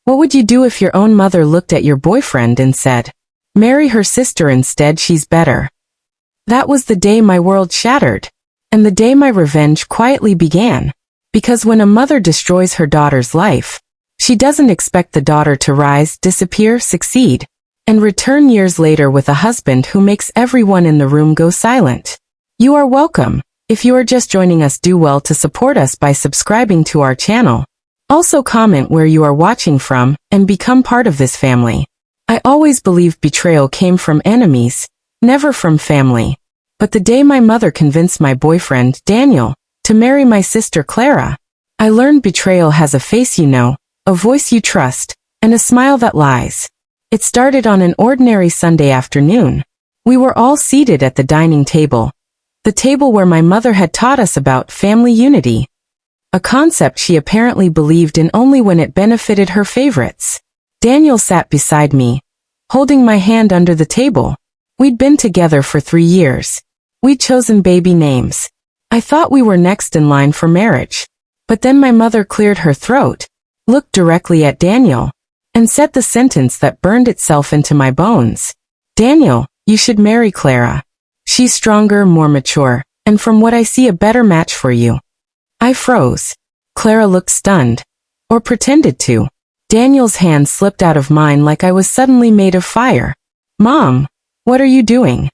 What would you do if your own mother looked at your boyfriend and said, "Marry her sister instead, she's better"? That was the day my world shattered, and the day my revenge quietly began. Because when a mother destroys her daughter's life, she doesn't expect the daughter to rise, disappear, succeed, and return years later with a husband who makes everyone in the room go silent. You are welcome. If you are just joining us, do well to support us by subscribing to our channel. Also comment where you are watching from, and become part of this family. I always believed betrayal came from enemies, never from family. But the day my mother convinced my boyfriend, Daniel, to marry my sister Clara, I learned betrayal has a face you know, a voice you trust, and a smile that lies. It started on an ordinary Sunday afternoon. We were all seated at the dining table, the table where my mother had taught us about family unity, a concept she apparently believed in only when it benefited her favorites. Daniel sat beside me, holding my hand under the table. We'd been together for 3 years. We'd chosen baby names. I thought we were next in line for marriage. But then my mother cleared her throat, looked directly at Daniel, and said the sentence that burned itself into my bones. "Daniel, you should marry Clara. She's stronger, more mature, and from what I see a better match for you." I froze. Clara looked stunned. Or pretended to. Daniel's hand slipped out of mine like I was suddenly made of fire. "Mom, what are you doing?"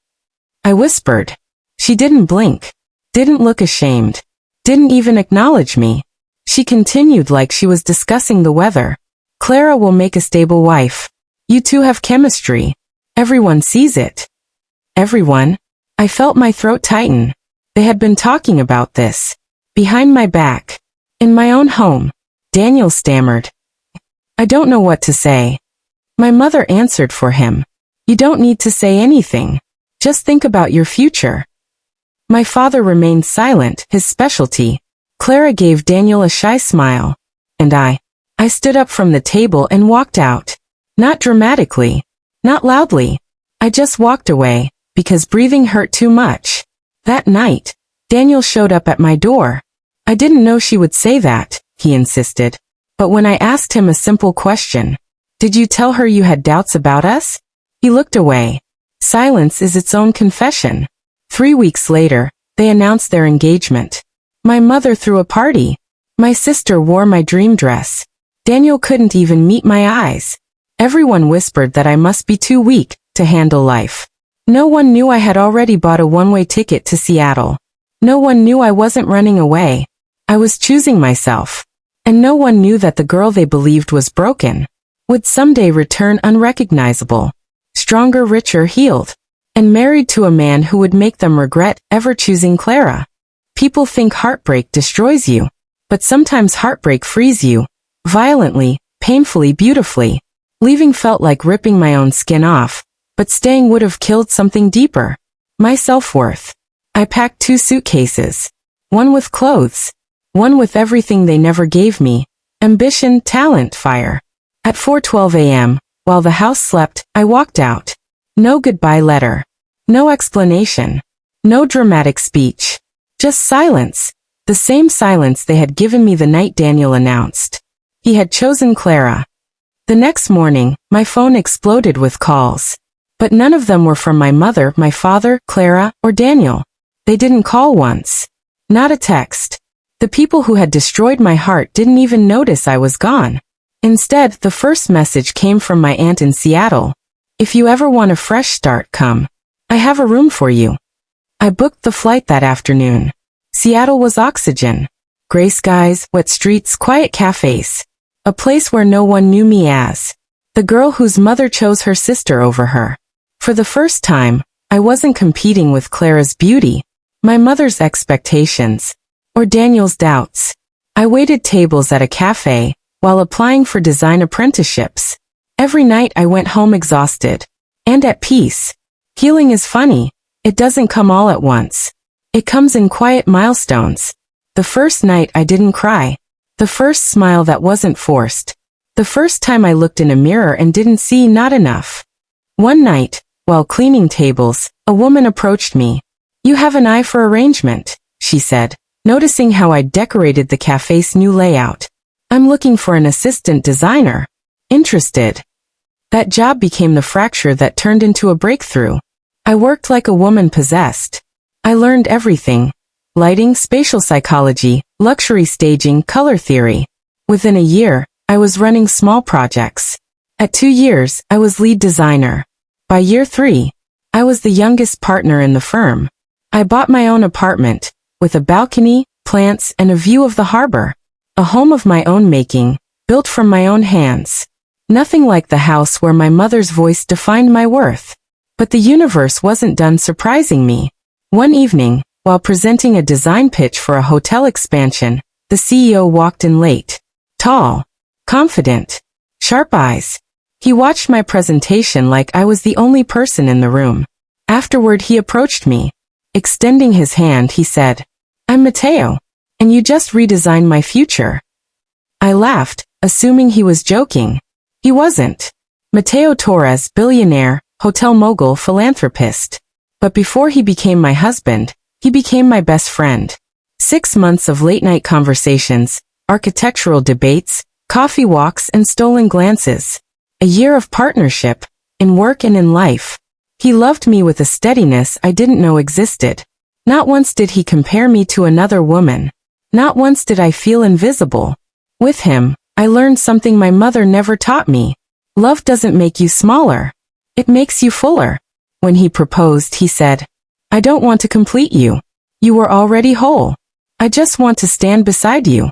I whispered. She didn't blink. Didn't look ashamed. Didn't even acknowledge me. She continued like she was discussing the weather. "Clara will make a stable wife. You two have chemistry. Everyone sees it." Everyone? I felt my throat tighten. They had been talking about this. Behind my back. In my own home. Daniel stammered. "I don't know what to say." My mother answered for him. "You don't need to say anything. Just think about your future." My father remained silent, his specialty. Clara gave Daniel a shy smile. And I stood up from the table and walked out. Not dramatically. Not loudly. I just walked away, because breathing hurt too much. That night, Daniel showed up at my door. "I didn't know she would say that," he insisted. But when I asked him a simple question, "Did you tell her you had doubts about us?" he looked away. Silence is its own confession. 3 weeks later, they announced their engagement. My mother threw a party. My sister wore my dream dress. Daniel couldn't even meet my eyes. Everyone whispered that I must be too weak to handle life. No one knew I had already bought a one-way ticket to Seattle. No one knew I wasn't running away. I was choosing myself. And no one knew that the girl they believed was broken would someday return unrecognizable, stronger, richer, healed, and married to a man who would make them regret ever choosing Clara. People think heartbreak destroys you, but sometimes heartbreak frees you, violently, painfully, beautifully. Leaving felt like ripping my own skin off, but staying would have killed something deeper. My self-worth. I packed 2 suitcases. One with clothes. One with everything they never gave me. Ambition, talent, fire. At 4:12 a.m., while the house slept, I walked out. No goodbye letter. No explanation. No dramatic speech. Just silence. The same silence they had given me the night Daniel announced. He had chosen Clara. The next morning, my phone exploded with calls. But none of them were from my mother, my father, Clara, or Daniel. They didn't call once. Not a text. The people who had destroyed my heart didn't even notice I was gone. Instead, the first message came from my aunt in Seattle. "If you ever want a fresh start, come. I have a room for you." I booked the flight that afternoon. Seattle was oxygen. Gray skies, wet streets, quiet cafes. A place where no one knew me as the girl whose mother chose her sister over her. For the first time, I wasn't competing with Clara's beauty, my mother's expectations, or Daniel's doubts. I waited tables at a cafe, while applying for design apprenticeships. Every night I went home exhausted. And at peace. Healing is funny. It doesn't come all at once. It comes in quiet milestones. The first night I didn't cry. The first smile that wasn't forced. The first time I looked in a mirror and didn't see not enough. One night, while cleaning tables, a woman approached me. "You have an eye for arrangement," she said, noticing how I decorated the cafe's new layout. "I'm looking for an assistant designer." interested. That job became the fracture that turned into a breakthrough. I worked like a woman possessed. I learned everything. Lighting, spatial psychology, luxury staging, color theory. Within a year, I was running small projects. At 2 years, I was lead designer. By year 3, I was the youngest partner in the firm. I bought my own apartment, with a balcony, plants, and a view of the harbor. A home of my own making, built from my own hands. Nothing like the house where my mother's voice defined my worth. But the universe wasn't done surprising me. One evening, while presenting a design pitch for a hotel expansion, the CEO walked in late. Tall, confident, sharp eyes. He watched my presentation like I was the only person in the room. Afterward, he approached me. Extending his hand, he said, "I'm Mhilo, and you just redesigned my future." I laughed, assuming he was joking. He wasn't. Mhilo Torres, billionaire, hotel mogul, philanthropist. But before he became my husband, he became my best friend. 6 months of late-night conversations, architectural debates, coffee walks, and stolen glances. A year of partnership, in work and in life. He loved me with a steadiness I didn't know existed. Not once did he compare me to another woman. Not once did I feel invisible. With him, I learned something my mother never taught me. Love doesn't make you smaller. It makes you fuller. When he proposed, he said, "I don't want to complete you. You were already whole. I just want to stand beside you."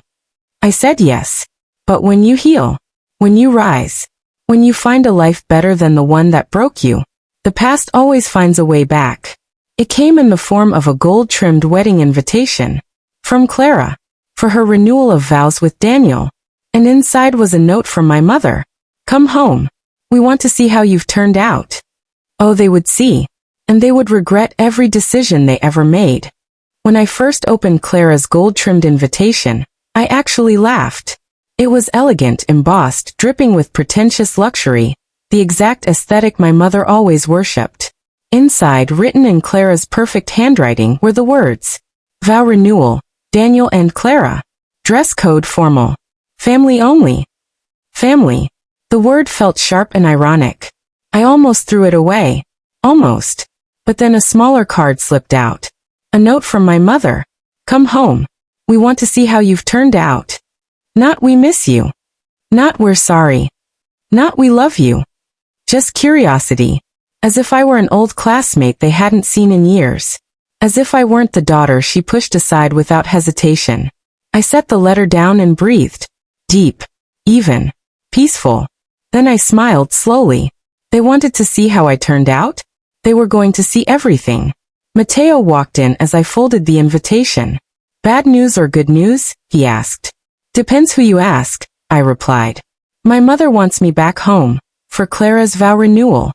I said yes. But when you heal, when you rise, when you find a life better than the one that broke you, the past always finds a way back. It came in the form of a gold-trimmed wedding invitation. From Clara. For her renewal of vows with Daniel. And inside was a note from my mother. "Come home. We want to see how you've turned out." Oh, they would see. And they would regret every decision they ever made. When I first opened Clara's gold-trimmed invitation, I actually laughed. It was elegant, embossed, dripping with pretentious luxury, the exact aesthetic my mother always worshipped. Inside, written in Clara's perfect handwriting, were the words, "Vow renewal, Daniel and Clara. Dress code formal. Family only." Family. The word felt sharp and ironic. I almost threw it away. Almost. But then a smaller card slipped out. A note from my mother. "Come home. We want to see how you've turned out." Not "we miss you." Not "we're sorry." Not "we love you." Just curiosity. As if I were an old classmate they hadn't seen in years. As if I weren't the daughter she pushed aside without hesitation. I set the letter down and breathed. Deep. Even. Peaceful. Then I smiled slowly. They wanted to see how I turned out? They were going to see everything. Mhilo walked in as I folded the invitation. "Bad news or good news?" he asked. "Depends who you ask," I replied. "My mother wants me back home, for Clara's vow renewal."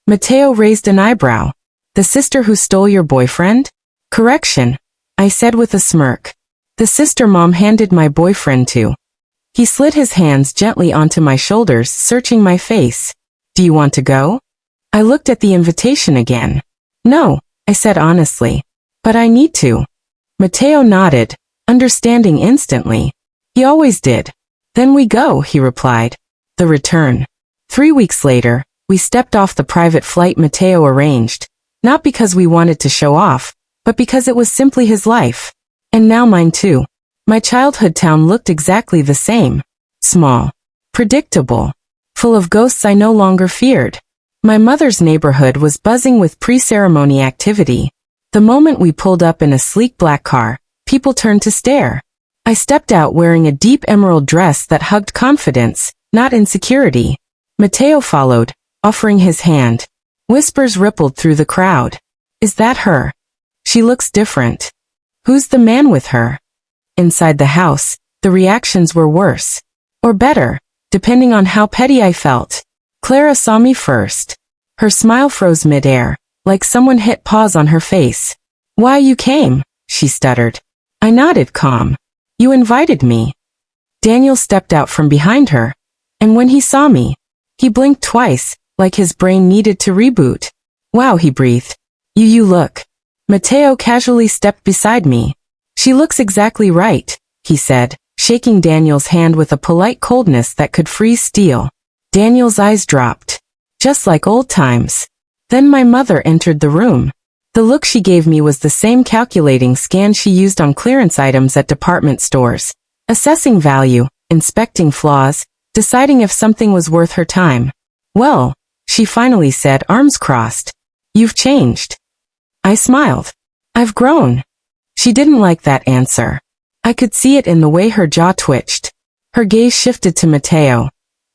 Mhilo raised an eyebrow. "The sister who stole your boyfriend?" "Correction," I said with a smirk. "The sister Mom handed my boyfriend to." He slid his hands gently onto my shoulders, searching my face. "Do you want to go?" I looked at the invitation again. "No," I said honestly. "But I need to." Mhilo nodded, understanding instantly. He always did. "Then we go," he replied. The return. 3 weeks later, we stepped off the private flight Mhilo arranged, not because we wanted to show off, but because it was simply his life. And now mine too. My childhood town looked exactly the same. Small. Predictable. Full of ghosts I no longer feared. My mother's neighborhood was buzzing with pre-ceremony activity. The moment we pulled up in a sleek black car, people turned to stare. I stepped out wearing a deep emerald dress that hugged confidence, not insecurity. Mhilo followed, offering his hand. Whispers rippled through the crowd. "Is that her? She looks different. Who's the man with her?" Inside the house, the reactions were worse. Or better, depending on how petty I felt. Clara saw me first. Her smile froze midair, like someone hit pause on her face. "Why you came?" she stuttered. I nodded, calm. "You invited me." Daniel stepped out from behind her. And when he saw me, he blinked twice, like his brain needed to reboot. "Wow," he breathed. You look." Mhilo casually stepped beside me. "She looks exactly right," he said, shaking Daniel's hand with a polite coldness that could freeze steel. Daniel's eyes dropped. Just like old times. Then my mother entered the room. The look she gave me was the same calculating scan she used on clearance items at department stores. Assessing value, inspecting flaws, deciding if something was worth her time. Well, she finally said, arms crossed. You've changed. I smiled. I've grown. She didn't like that answer. I could see it in the way her jaw twitched. Her gaze shifted to Mateo.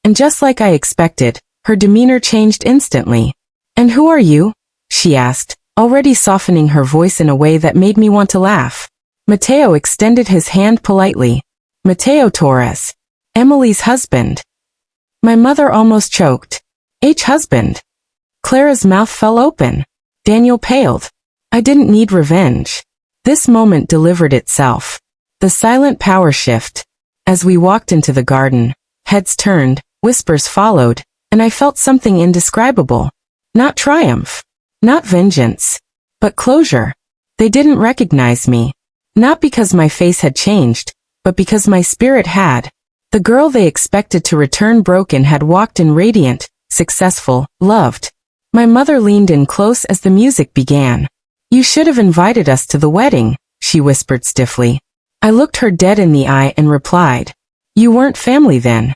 And just like I expected, her demeanor changed instantly. And who are you? She asked, already softening her voice in a way that made me want to laugh. Mateo extended his hand politely. Mateo Torres. Emily's husband. My mother almost choked. Husband. Clara's mouth fell open. Daniel paled. I didn't need revenge. This moment delivered itself. The silent power shift. As we walked into the garden, heads turned, whispers followed, and I felt something indescribable. Not triumph. Not vengeance. But closure. They didn't recognize me. Not because my face had changed, but because my spirit had. The girl they expected to return broken had walked in radiant, successful, loved. My mother leaned in close as the music began. You should have invited us to the wedding, she whispered stiffly. I looked her dead in the eye and replied. You weren't family then.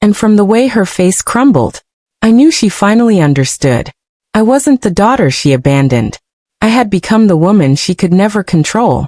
And from the way her face crumbled, I knew she finally understood. I wasn't the daughter she abandoned. I had become the woman she could never control.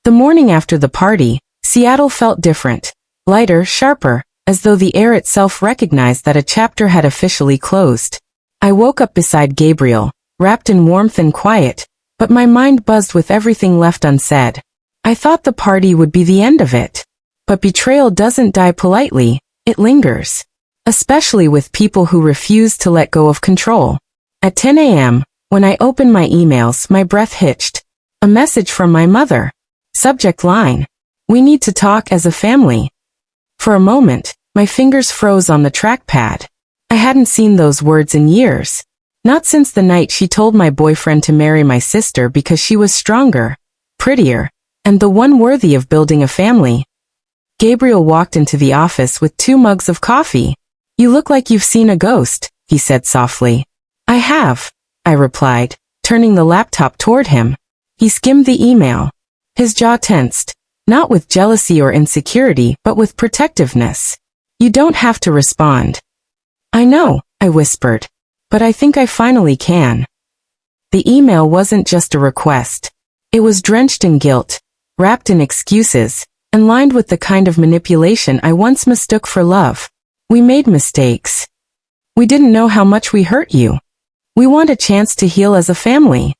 The morning after the party, Seattle felt different. Lighter, sharper, as though the air itself recognized that a chapter had officially closed. I woke up beside Gabriel, wrapped in warmth and quiet, but my mind buzzed with everything left unsaid. I thought the party would be the end of it. But betrayal doesn't die politely, it lingers. Especially with people who refuse to let go of control. At 10 a.m., when I opened my emails, my breath hitched. A message from my mother. Subject line. We need to talk as a family. For a moment, my fingers froze on the trackpad. I hadn't seen those words in years. Not since the night she told my boyfriend to marry my sister because she was stronger, prettier, and the one worthy of building a family. Gabriel walked into the office with 2 mugs of coffee. You look like you've seen a ghost, he said softly. I have, I replied, turning the laptop toward him. He skimmed the email. His jaw tensed, not with jealousy or insecurity, but with protectiveness. You don't have to respond. I know, I whispered, but I think I finally can. The email wasn't just a request. It was drenched in guilt, wrapped in excuses, and lined with the kind of manipulation I once mistook for love. We made mistakes. We didn't know how much we hurt you. We want a chance to heal as a family.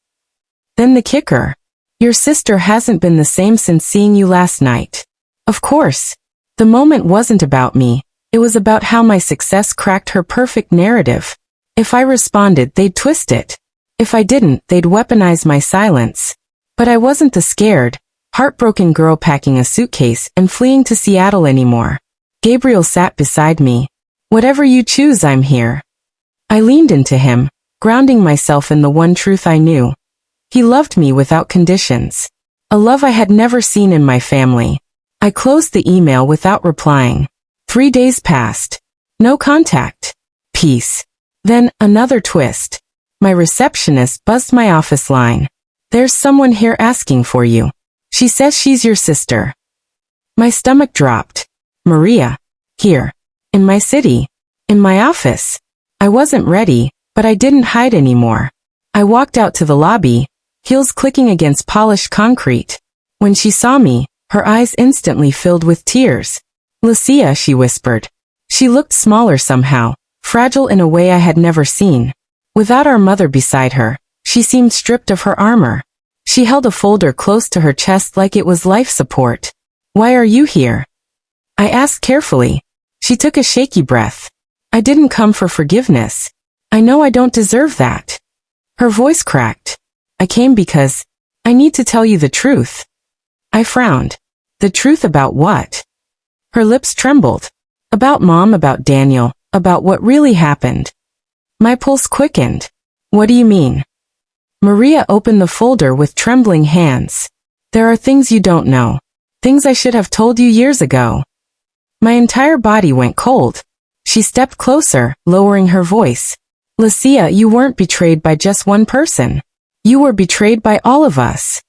Then the kicker. Your sister hasn't been the same since seeing you last night. Of course. The moment wasn't about me. It was about how my success cracked her perfect narrative. If I responded, they'd twist it. If I didn't, they'd weaponize my silence. But I wasn't the scared, heartbroken girl packing a suitcase and fleeing to Seattle anymore. Gabriel sat beside me. Whatever you choose, I'm here. I leaned into him, grounding myself in the one truth I knew. He loved me without conditions. A love I had never seen in my family. I closed the email without replying. 3 days passed. No contact. Peace. Then, another twist. My receptionist buzzed my office line. There's someone here asking for you. She says she's your sister. My stomach dropped. Maria. Here. In my city. In my office. I wasn't ready, but I didn't hide anymore. I walked out to the lobby, heels clicking against polished concrete. When she saw me, her eyes instantly filled with tears. Lucia, she whispered. She looked smaller somehow, fragile in a way I had never seen. Without our mother beside her, she seemed stripped of her armor. She held a folder close to her chest like it was life support. Why are you here? I asked carefully. She took a shaky breath. I didn't come for forgiveness. I know I don't deserve that. Her voice cracked. I came because I need to tell you the truth. I frowned. The truth about what? Her lips trembled. About Mom, about Daniel, about what really happened. My pulse quickened. What do you mean? Maria opened the folder with trembling hands. There are things you don't know. Things I should have told you years ago. My entire body went cold. She stepped closer, lowering her voice. Lucia, you weren't betrayed by just one person. You were betrayed by all of us.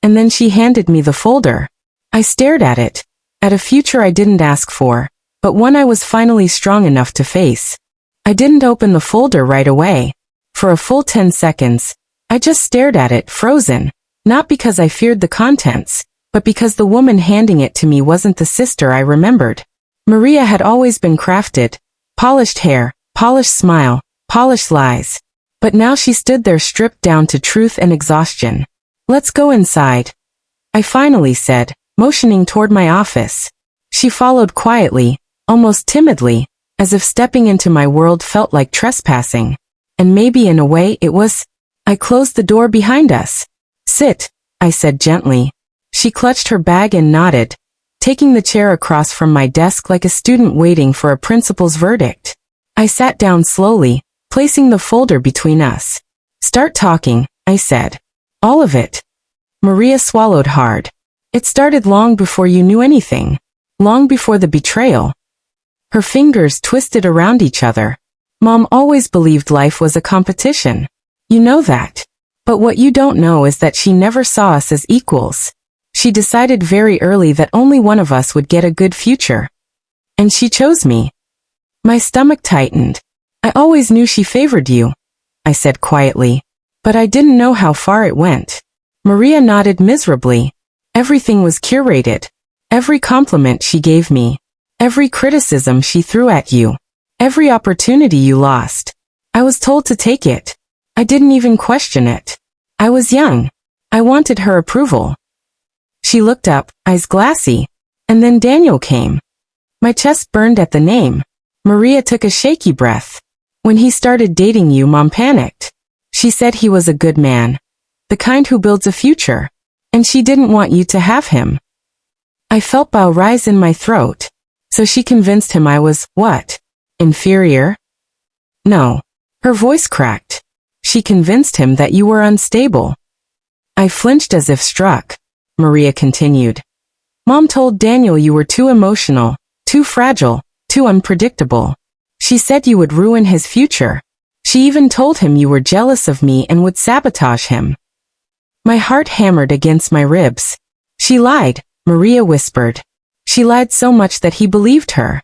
And then she handed me the folder. I stared at it, at a future I didn't ask for, but one I was finally strong enough to face. I didn't open the folder right away. For a full 10 seconds, I just stared at it, frozen, not because I feared the contents, but because the woman handing it to me wasn't the sister I remembered. Maria had always been crafted, polished hair, polished smile, polished lies. But now she stood there stripped down to truth and exhaustion. Let's go inside, I finally said, motioning toward my office. She followed quietly, almost timidly, as if stepping into my world felt like trespassing. And maybe in a way it was. I closed the door behind us. Sit, I said gently. She clutched her bag and nodded, taking the chair across from my desk like a student waiting for a principal's verdict. I sat down slowly, placing the folder between us. Start talking, I said. All of it. Maria swallowed hard. It started long before you knew anything. Long before the betrayal. Her fingers twisted around each other. Mom always believed life was a competition. You know that. But what you don't know is that she never saw us as equals. She decided very early that only one of us would get a good future. And she chose me. My stomach tightened. I always knew she favored you, I said quietly. But I didn't know how far it went. Maria nodded miserably. Everything was curated. Every compliment she gave me. Every criticism she threw at you. Every opportunity you lost. I was told to take it. I didn't even question it. I was young. I wanted her approval. She looked up, eyes glassy. And then Daniel came. My chest burned at the name. Maria took a shaky breath. When he started dating you, Mom panicked. She said he was a good man. The kind who builds a future. And she didn't want you to have him. I felt bow rise in my throat. So she convinced him I was, what? Inferior? No. Her voice cracked. She convinced him that you were unstable. I flinched as if struck. Maria continued. Mom told Daniel you were too emotional, too fragile, too unpredictable. She said you would ruin his future. She even told him you were jealous of me and would sabotage him. My heart hammered against my ribs. She lied, Maria whispered. She lied so much that he believed her.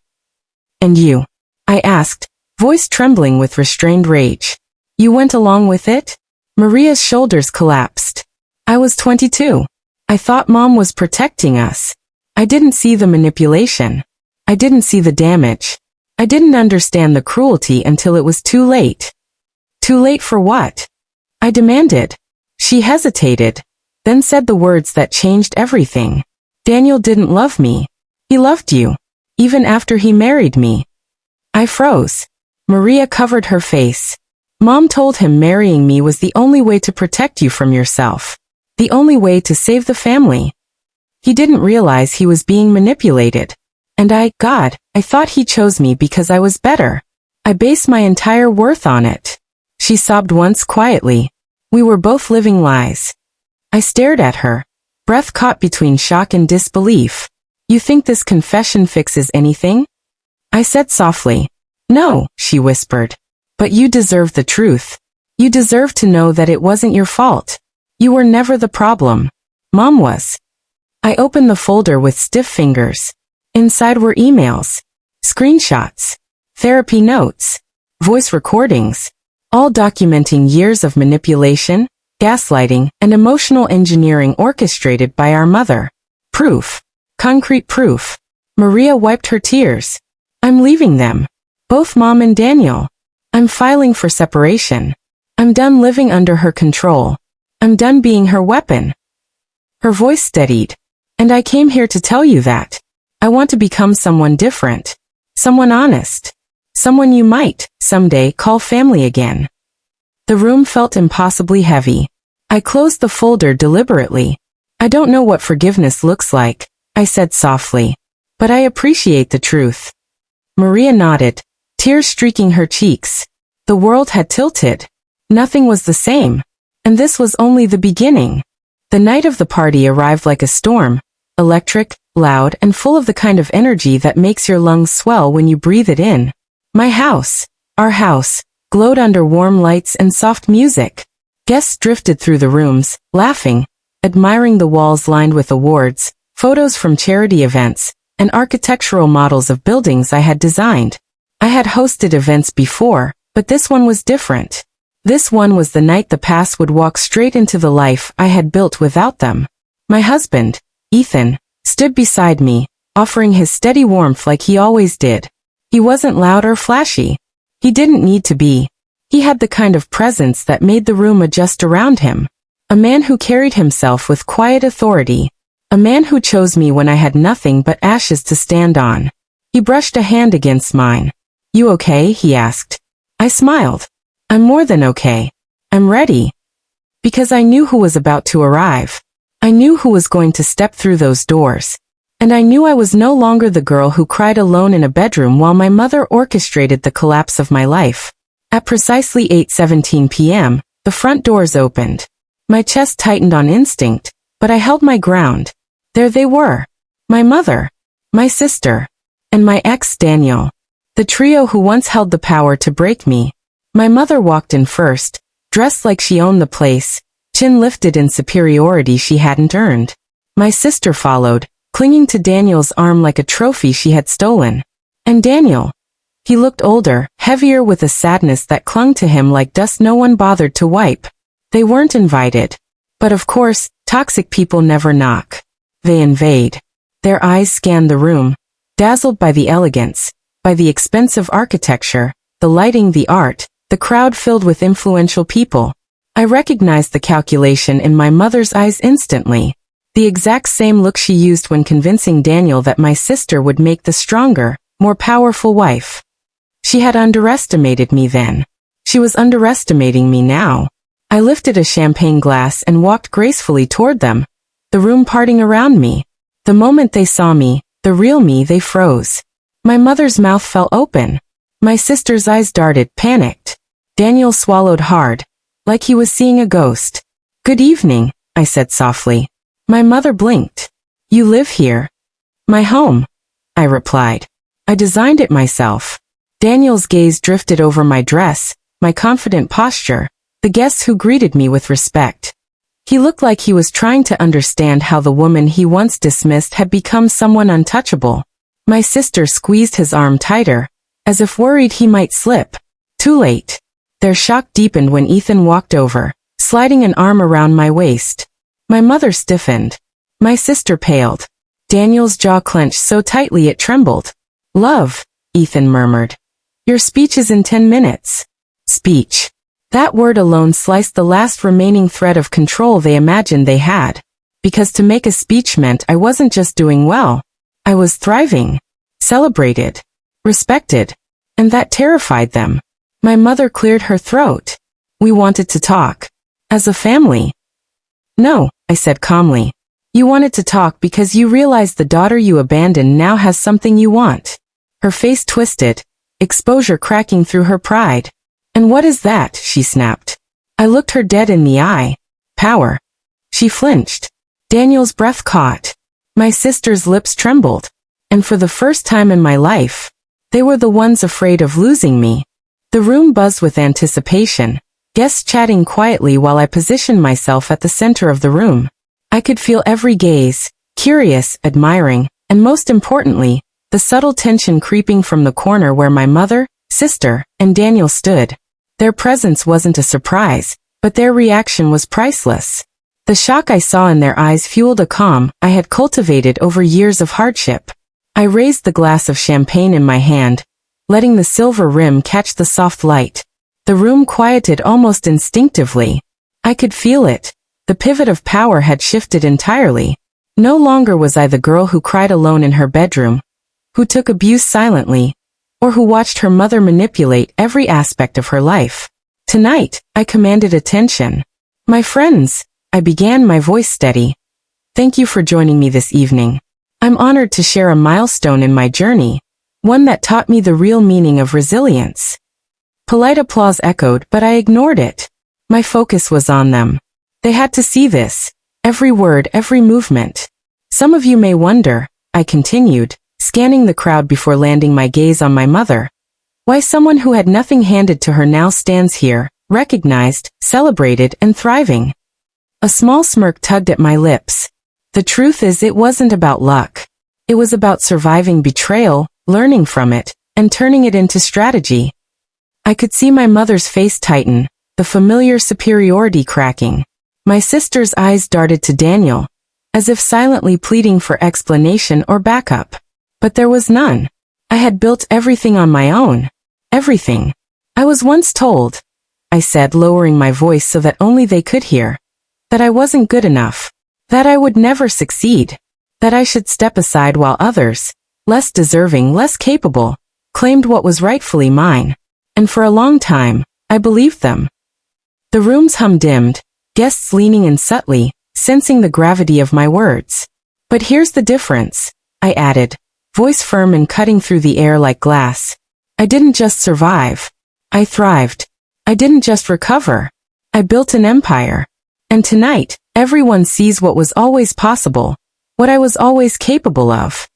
And you? I asked, voice trembling with restrained rage. You went along with it? Maria's shoulders collapsed. I was 22. I thought Mom was protecting us. I didn't see the manipulation. I didn't see the damage. I didn't understand the cruelty until it was too late. Too late for what? I demanded. She hesitated, then said the words that changed everything. Daniel didn't love me. He loved you. Even after he married me. I froze. Maria covered her face. Mom told him marrying me was the only way to protect you from yourself. The only way to save the family. He didn't realize he was being manipulated. And I thought he chose me because I was better. I based my entire worth on it. She sobbed once quietly. We were both living lies. I stared at her, breath caught between shock and disbelief. You think this confession fixes anything? I said softly. No, she whispered. But you deserve the truth. You deserve to know that it wasn't your fault. You were never the problem. Mom was. I opened the folder with stiff fingers. Inside were emails, screenshots, therapy notes, voice recordings, all documenting years of manipulation, gaslighting, and emotional engineering orchestrated by our mother. Proof. Concrete proof. Maria wiped her tears. I'm leaving them. Both Mom and Daniel. I'm filing for separation. I'm done living under her control. I'm done being her weapon. Her voice steadied. And I came here to tell you that. I want to become someone different. Someone honest. Someone you might, someday, call family again. The room felt impossibly heavy. I closed the folder deliberately. I don't know what forgiveness looks like, I said softly. But I appreciate the truth. Maria nodded, tears streaking her cheeks. The world had tilted. Nothing was the same. And this was only the beginning. The night of the party arrived like a storm. Electric, loud, and full of the kind of energy that makes your lungs swell when you breathe it in. My house, our house, glowed under warm lights and soft music. Guests drifted through the rooms, laughing, admiring the walls lined with awards, photos from charity events, and architectural models of buildings I had designed. I had hosted events before, but this one was different. This one was the night the past would walk straight into the life I had built without them. My husband, Ethan, stood beside me, offering his steady warmth like he always did. He wasn't loud or flashy. He didn't need to be. He had the kind of presence that made the room adjust around him. A man who carried himself with quiet authority. A man who chose me when I had nothing but ashes to stand on. He brushed a hand against mine. "You okay?" he asked. I smiled. "I'm more than okay. I'm ready." Because I knew who was about to arrive. I knew who was going to step through those doors. And I knew I was no longer the girl who cried alone in a bedroom while my mother orchestrated the collapse of my life. At precisely 8:17 p.m., the front doors opened. My chest tightened on instinct, but I held my ground. There they were. My mother, my sister, and my ex Daniel. The trio who once held the power to break me. My mother walked in first, dressed like she owned the place, chin lifted in superiority she hadn't earned. My sister followed, clinging to Daniel's arm like a trophy she had stolen. And Daniel. He looked older, heavier with a sadness that clung to him like dust no one bothered to wipe. They weren't invited. But of course, toxic people never knock. They invade. Their eyes scanned the room, dazzled by the elegance, by the expensive architecture, the lighting, the art, the crowd filled with influential people. I recognized the calculation in my mother's eyes instantly. The exact same look she used when convincing Daniel that my sister would make the stronger, more powerful wife. She had underestimated me then. She was underestimating me now. I lifted a champagne glass and walked gracefully toward them, the room parting around me. The moment they saw me, the real me, they froze. My mother's mouth fell open. My sister's eyes darted, panicked. Daniel swallowed hard, like he was seeing a ghost. "Good evening," I said softly. My mother blinked. "You live here?" "My home," I replied. "I designed it myself." Daniel's gaze drifted over my dress, my confident posture, the guests who greeted me with respect. He looked like he was trying to understand how the woman he once dismissed had become someone untouchable. My sister squeezed his arm tighter, as if worried he might slip. Too late. Their shock deepened when Ethan walked over, sliding an arm around my waist. My mother stiffened. My sister paled. Daniel's jaw clenched so tightly it trembled. "Love," Ethan murmured. "Your speech is in 10 minutes. Speech. That word alone sliced the last remaining thread of control they imagined they had. Because to make a speech meant I wasn't just doing well. I was thriving. Celebrated. Respected. And that terrified them. My mother cleared her throat. "We wanted to talk. As a family." "No," I said calmly. "You wanted to talk because you realized the daughter you abandoned now has something you want." Her face twisted, exposure cracking through her pride. "And what is that?" she snapped. I looked her dead in the eye. "Power." She flinched. Daniel's breath caught. My sister's lips trembled. And for the first time in my life, they were the ones afraid of losing me. The room buzzed with anticipation, guests chatting quietly while I positioned myself at the center of the room. I could feel every gaze, curious, admiring, and most importantly, the subtle tension creeping from the corner where my mother, sister, and Daniel stood. Their presence wasn't a surprise, but their reaction was priceless. The shock I saw in their eyes fueled a calm I had cultivated over years of hardship. I raised the glass of champagne in my hand, letting the silver rim catch the soft light. The room quieted almost instinctively. I could feel it. The pivot of power had shifted entirely. No longer was I the girl who cried alone in her bedroom, who took abuse silently, or who watched her mother manipulate every aspect of her life. Tonight, I commanded attention. "My friends," I began, my voice steady. "Thank you for joining me this evening. I'm honored to share a milestone in my journey, one that taught me the real meaning of resilience." Polite applause echoed, but I ignored it. My focus was on them. They had to see this. Every word, every movement. "Some of you may wonder," I continued, scanning the crowd before landing my gaze on my mother. Why someone who had nothing handed to her now stands here, recognized, celebrated, and thriving. A small smirk tugged at my lips. The truth is, it wasn't about luck. It was about surviving betrayal, learning from it, and turning it into strategy. I could see my mother's face tighten, the familiar superiority cracking. My sister's eyes darted to Daniel, as if silently pleading for explanation or backup. But there was none. I had built everything on my own. Everything. I was once told, I said, lowering my voice so that only they could hear, that I wasn't good enough, that I would never succeed, that I should step aside while others, less deserving, less capable, claimed what was rightfully mine. And for a long time, I believed them. The room's hum dimmed, guests leaning in subtly, sensing the gravity of my words. But here's the difference, I added, voice firm and cutting through the air like glass. I didn't just survive. I thrived. I didn't just recover. I built an empire. And tonight, everyone sees what was always possible, what I was always capable of.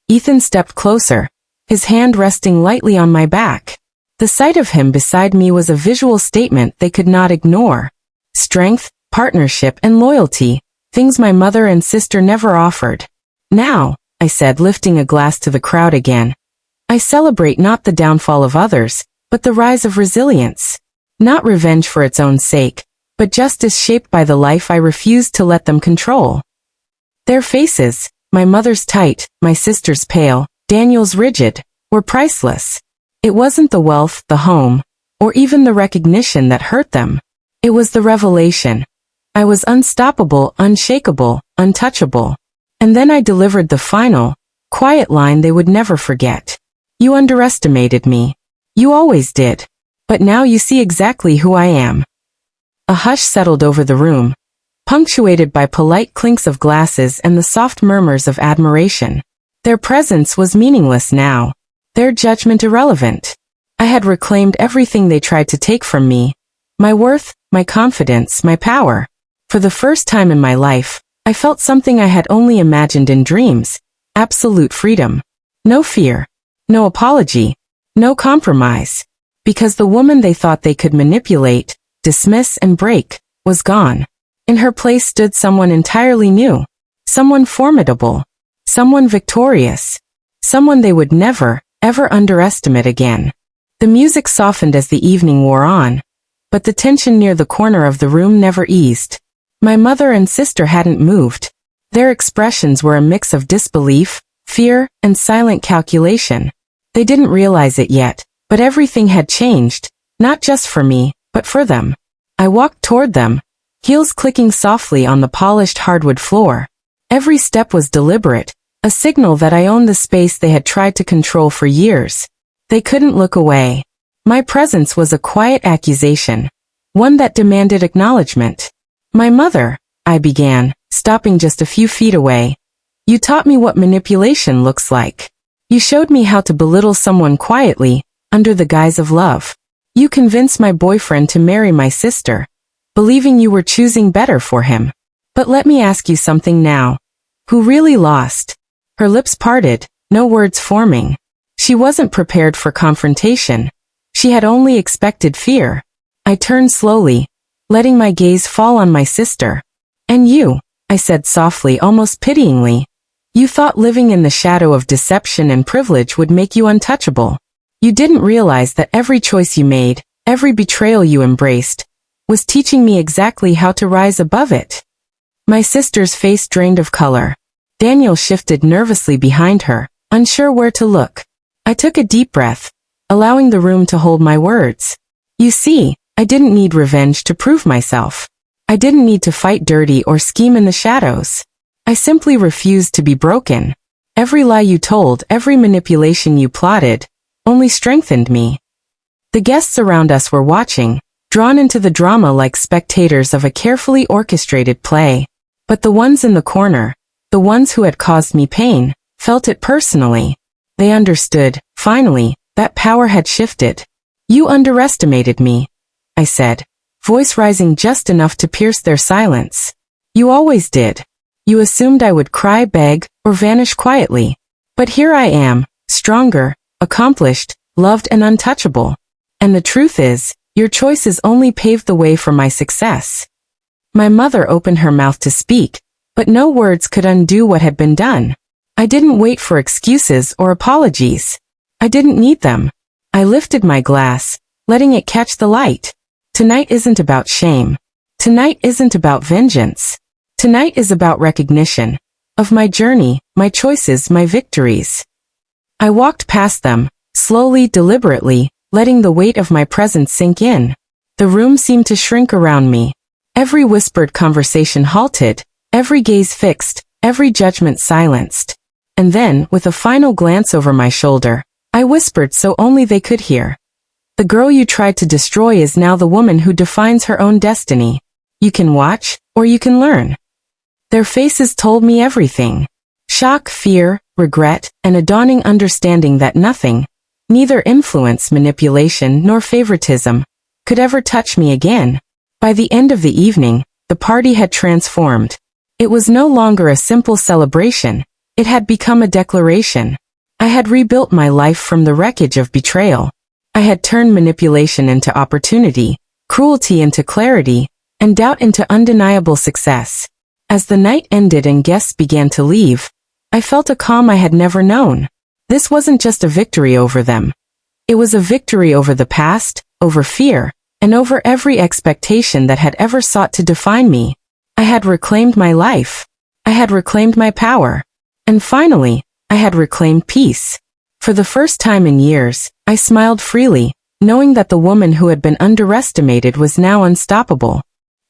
Ethan stepped closer, his hand resting lightly on my back. The sight of him beside me was a visual statement they could not ignore. Strength, partnership, and loyalty, things my mother and sister never offered. Now, I said, lifting a glass to the crowd again, I celebrate not the downfall of others, but the rise of resilience. Not revenge for its own sake, but justice shaped by the life I refused to let them control. Their faces, my mother's tight, my sister's pale, Daniel's rigid, were priceless. It wasn't the wealth, the home, or even the recognition that hurt them. It was the revelation. I was unstoppable, unshakable, untouchable. And then I delivered the final, quiet line they would never forget. You underestimated me. You always did. But now you see exactly who I am. A hush settled over the room, punctuated by polite clinks of glasses and the soft murmurs of admiration. Their presence was meaningless now, their judgment irrelevant. I had reclaimed everything they tried to take from me, my worth, my confidence, my power. For the first time in my life, I felt something I had only imagined in dreams, absolute freedom. No fear, no apology, no compromise. Because the woman they thought they could manipulate, dismiss, and break, was gone. In her place stood someone entirely new, someone formidable, someone victorious, someone they would never, ever underestimate again. The music softened as the evening wore on, but the tension near the corner of the room never eased. My mother and sister hadn't moved. Their expressions were a mix of disbelief, fear, and silent calculation. They didn't realize it yet, but everything had changed, not just for me, but for them. I walked toward them, heels clicking softly on the polished hardwood floor. Every step was deliberate, a signal that I owned the space they had tried to control for years. They couldn't look away. My presence was a quiet accusation, one that demanded acknowledgement. My mother, I began, stopping just a few feet away. You taught me what manipulation looks like. You showed me how to belittle someone quietly, under the guise of love. You convinced my boyfriend to marry my sister, believing you were choosing better for him. But let me ask you something now. Who really lost? Her lips parted, no words forming. She wasn't prepared for confrontation. She had only expected fear. I turned slowly, letting my gaze fall on my sister. And you, I said softly, almost pityingly. You thought living in the shadow of deception and privilege would make you untouchable. You didn't realize that every choice you made, every betrayal you embraced, was teaching me exactly how to rise above it. My sister's face drained of color. Daniel shifted nervously behind her, unsure where to look. I took a deep breath, allowing the room to hold my words. You see, I didn't need revenge to prove myself. I didn't need to fight dirty or scheme in the shadows. I simply refused to be broken. Every lie you told, every manipulation you plotted, only strengthened me. The guests around us were watching, drawn into the drama like spectators of a carefully orchestrated play. But the ones in the corner, the ones who had caused me pain, felt it personally. They understood, finally, that power had shifted. You underestimated me, I said, voice rising just enough to pierce their silence. You always did. You assumed I would cry, beg, or vanish quietly. But here I am, stronger, accomplished, loved and untouchable. And the truth is, your choices only paved the way for my success. My mother opened her mouth to speak, but no words could undo what had been done. I didn't wait for excuses or apologies. I didn't need them. I lifted my glass, letting it catch the light. Tonight isn't about shame. Tonight isn't about vengeance. Tonight is about recognition of my journey, my choices, my victories. I walked past them, slowly, deliberately, letting the weight of my presence sink in. The room seemed to shrink around me. Every whispered conversation halted, every gaze fixed, every judgment silenced. And then, with a final glance over my shoulder, I whispered so only they could hear. The girl you tried to destroy is now the woman who defines her own destiny. You can watch, or you can learn. Their faces told me everything. Shock, fear, regret, and a dawning understanding that nothing, neither influence, manipulation, nor favoritism, could ever touch me again. By the end of the evening, the party had transformed. It was no longer a simple celebration. It had become a declaration. I had rebuilt my life from the wreckage of betrayal. I had turned manipulation into opportunity, cruelty into clarity, and doubt into undeniable success. As the night ended and guests began to leave, I felt a calm I had never known. This wasn't just a victory over them. It was a victory over the past, over fear, and over every expectation that had ever sought to define me. I had reclaimed my life. I had reclaimed my power. And finally, I had reclaimed peace. For the first time in years, I smiled freely, knowing that the woman who had been underestimated was now unstoppable.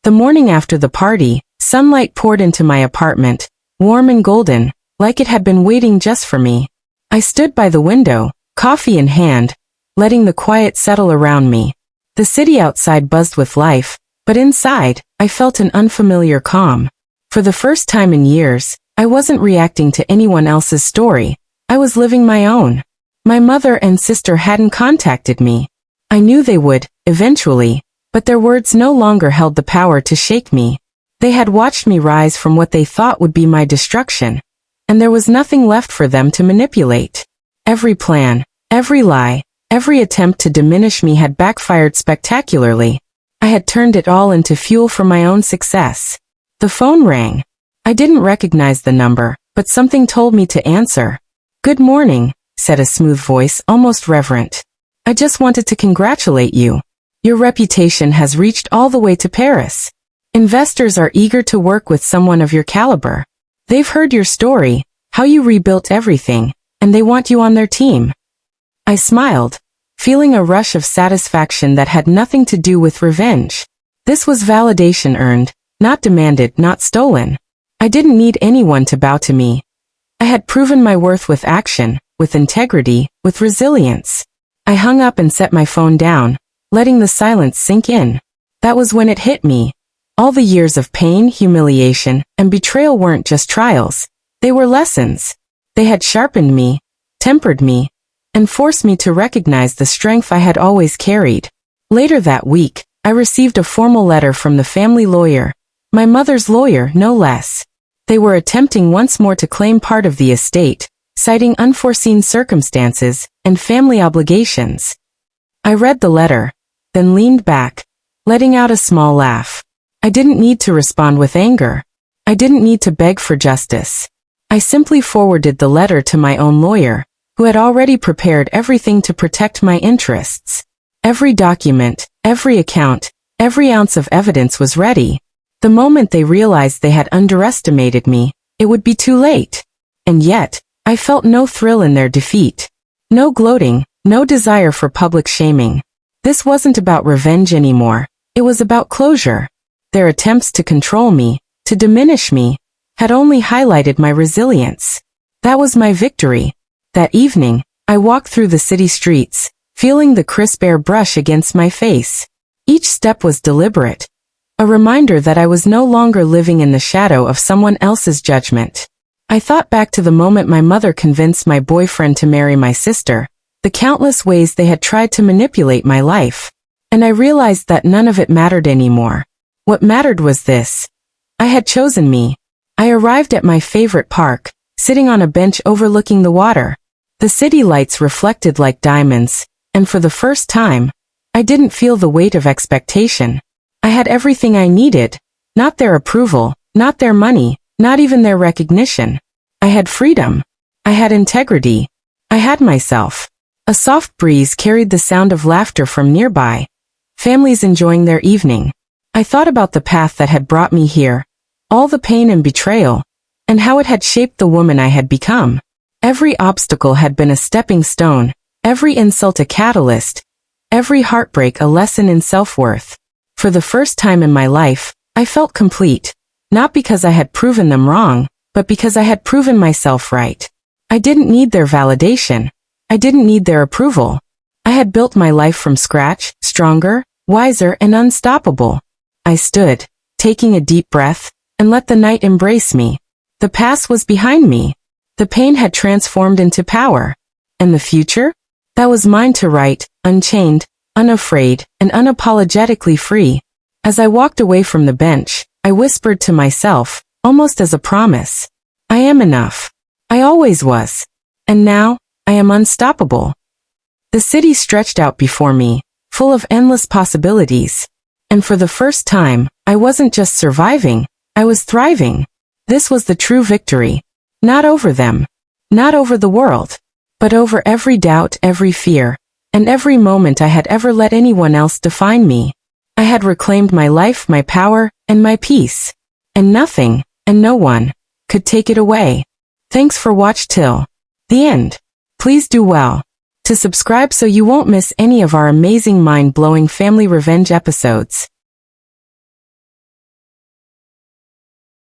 The morning after the party, sunlight poured into my apartment, warm and golden, like it had been waiting just for me. I stood by the window, coffee in hand, letting the quiet settle around me. The city outside buzzed with life, but inside, I felt an unfamiliar calm. For the first time in years, I wasn't reacting to anyone else's story. I was living my own. My mother and sister hadn't contacted me. I knew they would, eventually, but their words no longer held the power to shake me. They had watched me rise from what they thought would be my destruction, and there was nothing left for them to manipulate. Every plan, every lie, every attempt to diminish me had backfired spectacularly. I had turned it all into fuel for my own success. The phone rang. I didn't recognize the number, but something told me to answer. "Good morning," said a smooth voice, almost reverent. "I just wanted to congratulate you. Your reputation has reached all the way to Paris. Investors are eager to work with someone of your caliber. They've heard your story, how you rebuilt everything, and they want you on their team." I smiled, feeling a rush of satisfaction that had nothing to do with revenge. This was validation earned, not demanded, not stolen. I didn't need anyone to bow to me. I had proven my worth with action, with integrity, with resilience. I hung up and set my phone down, letting the silence sink in. That was when it hit me. All the years of pain, humiliation, and betrayal weren't just trials. They were lessons. They had sharpened me, tempered me, and forced me to recognize the strength I had always carried. Later that week, I received a formal letter from the family lawyer, my mother's lawyer, no less. They were attempting once more to claim part of the estate, citing unforeseen circumstances and family obligations. I read the letter, then leaned back, letting out a small laugh. I didn't need to respond with anger. I didn't need to beg for justice. I simply forwarded the letter to my own lawyer, who had already prepared everything to protect my interests. Every document, every account, every ounce of evidence was ready. The moment they realized they had underestimated me, it would be too late. And yet, I felt no thrill in their defeat. No gloating, no desire for public shaming. This wasn't about revenge anymore. It was about closure. Their attempts to control me, to diminish me, had only highlighted my resilience. That was my victory. That evening, I walked through the city streets, feeling the crisp air brush against my face. Each step was deliberate. A reminder that I was no longer living in the shadow of someone else's judgment. I thought back to the moment my mother convinced my boyfriend to marry my sister, the countless ways they had tried to manipulate my life. And I realized that none of it mattered anymore. What mattered was this. I had chosen me. I arrived at my favorite park, sitting on a bench overlooking the water. The city lights reflected like diamonds, And for the first time, I didn't feel the weight of expectation. I had everything I needed, not their approval, not their money, not even their recognition. I had freedom. I had integrity. I had myself. A soft breeze carried the sound of laughter from nearby, families enjoying their evening. I thought about the path that had brought me here, all the pain and betrayal, and how it had shaped the woman I had become. Every obstacle had been a stepping stone, every insult a catalyst, every heartbreak a lesson in self-worth. For the first time in my life, I felt complete, not because I had proven them wrong, but because I had proven myself right. I didn't need their validation. I didn't need their approval. I had built my life from scratch, stronger, wiser, and unstoppable. I stood, taking a deep breath, and let the night embrace me. The past was behind me. The pain had transformed into power. And the future? That was mine to write, unchained, unafraid, and unapologetically free. As I walked away from the bench, I whispered to myself, almost as a promise, I am enough. I always was. And now, I am unstoppable. The city stretched out before me, full of endless possibilities. And for the first time, I wasn't just surviving, I was thriving. This was the true victory. Not over them. Not over the world. But over every doubt, every fear, and every moment I had ever let anyone else define me. I had reclaimed my life, my power, and my peace. And nothing, and no one, could take it away. Thanks for watch till the end. Please do well to subscribe so you won't miss any of our amazing mind-blowing family revenge episodes.